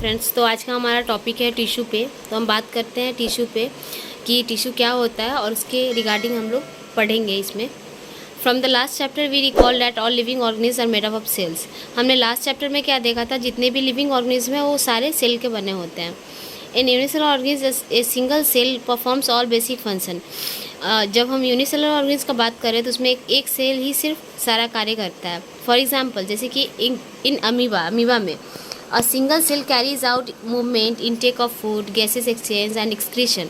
Friends, तो आज का हमारा टॉपिक है टिश्यू पे। तो हम बात करते हैं टिश्यू पे कि टिश्यू क्या होता है और उसके रिगार्डिंग हम लोग पढ़ेंगे इसमें। From the last chapter we recall that all living organism are made up of cells. हमने लास्ट चैप्टर में क्या देखा था, जितने भी लिविंग ऑर्गेनिज्म हैं वो सारे सेल के बने होते हैं। In unicellular organism a single cell performs all basic function. जब हम यूनिसेलुलर ऑर्गेनिज्म का बात करें तो उसमें एक सेल ही सिर्फ सारा कार्य करता है। फॉर एग्जाम्पल, जैसे कि इन अमीबा में A single cell carries out movement, intake of food, gases exchange and excretion।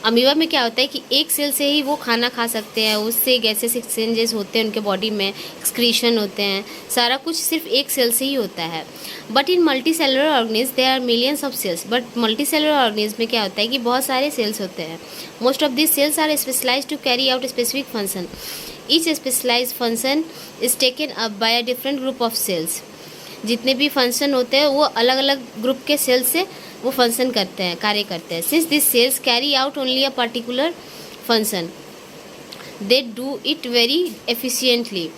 Amoeba में क्या होता है कि एक सेल से ही वो खाना खा सकते हैं, उससे गैसेस एक्सचेंजेस होते हैं उनके बॉडी में, एक्सक्रीशन होते हैं, सारा कुछ सिर्फ एक सेल से ही होता है। But in multi cellular organism there are millions of cells. But multi cellular organism में क्या होता है कि बहुत सारे सेल्स होते हैं। Most of this cells are specialise to carry out specific function. Each specialise function is taken up by a different group of cells. जितने भी फंक्शन होते हैं वो अलग अलग ग्रुप के सेल्स से वो फंक्शन करते हैं, कार्य करते हैं। Since this cells carry out only a particular function they do it very efficiently.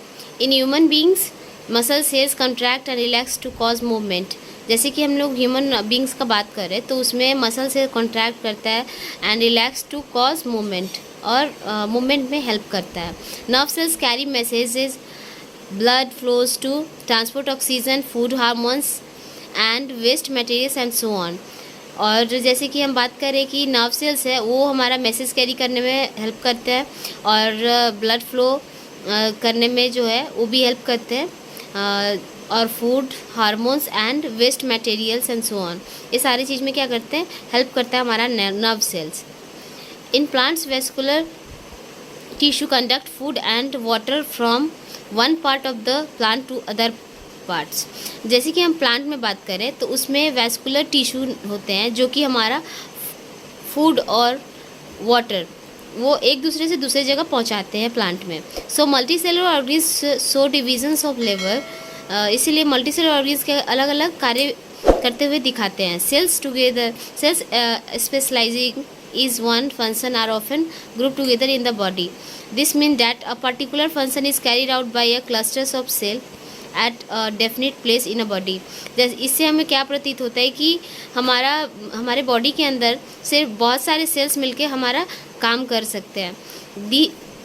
In human beings muscle cells contract and relax to cause movement. जैसे कि हम लोग ह्यूमन बींग्स का बात करें तो उसमें मसल सेल कॉन्ट्रैक्ट करता है and relax to cause movement, और मूवमेंट में हेल्प करता है। Nerve cells carry messages, blood flows to transport oxygen, food hormones and waste materials and so on। और जैसे कि हम बात करें कि नर्व सेल्स है वो हमारा मैसेज कैरी करने में हेल्प करते हैं, और ब्लड फ्लो करने में जो है वो भी हेल्प करते हैं, और food hormones and waste materials and so on, ये सारी चीज़ में क्या करते हैं, हेल्प करता है हमारा nerve cells. In plants vascular tissue conduct food and water from one part of the plant to other parts. जैसे कि हम प्लांट में बात करें तो उसमें वैस्कुलर टिश्यू होते हैं जो कि हमारा फूड और वाटर वो एक दूसरे से दूसरे जगह पहुंचाते हैं प्लांट में। So multi cellular organism so divisions of labour, इसीलिए मल्टी सेलुलर ऑर्गेनिज्म के अलग अलग कार्य करते हुए दिखाते हैं। Cells together cells specialising is one function are often grouped together in the body. This means that a particular function is carried out by a clusters of cell at a definite place in a body। जैसे इससे हमें क्या प्रतीत होता है कि हमारे body के अंदर सिर्फ बहुत सारे सेल्स मिलके हमारा काम कर सकते हैं।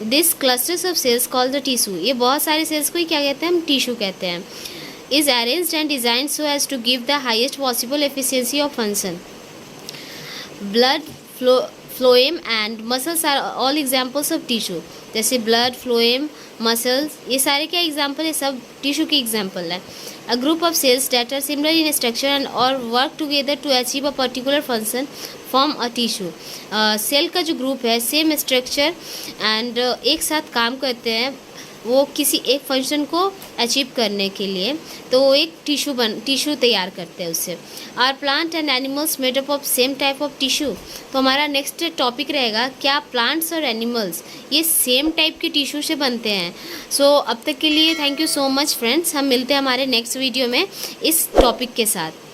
This clusters of cells called the tissue. ये बहुत सारे सेल्स को ही क्या कहते हैं, हम टिश्यू कहते हैं। Is arranged and designed so as to give the highest possible efficiency of function. Blood phloem and muscles are all examples of tissue. जैसे ब्लड, फ्लोएम, मसल्स, ये सारे क्या एग्जाम्पल है, सब टिश्यू की एग्जाम्पल है। A group of cells that are similar in structure and और work together to achieve a particular function form a tissue. Cell का जो ग्रुप है सेम स्ट्रक्चर एंड एक साथ काम करते हैं वो किसी एक फंक्शन को अचीव करने के लिए, तो वो एक टिश्यू तैयार करते हैं उससे। Are plant and animals made up of same type of tissue. तो हमारा नेक्स्ट टॉपिक रहेगा क्या प्लांट्स और एनिमल्स ये सेम टाइप के टिश्यू से बनते हैं। सो अब तक के लिए thank you so much friends, हम मिलते हैं हमारे नेक्स्ट वीडियो में इस टॉपिक के साथ।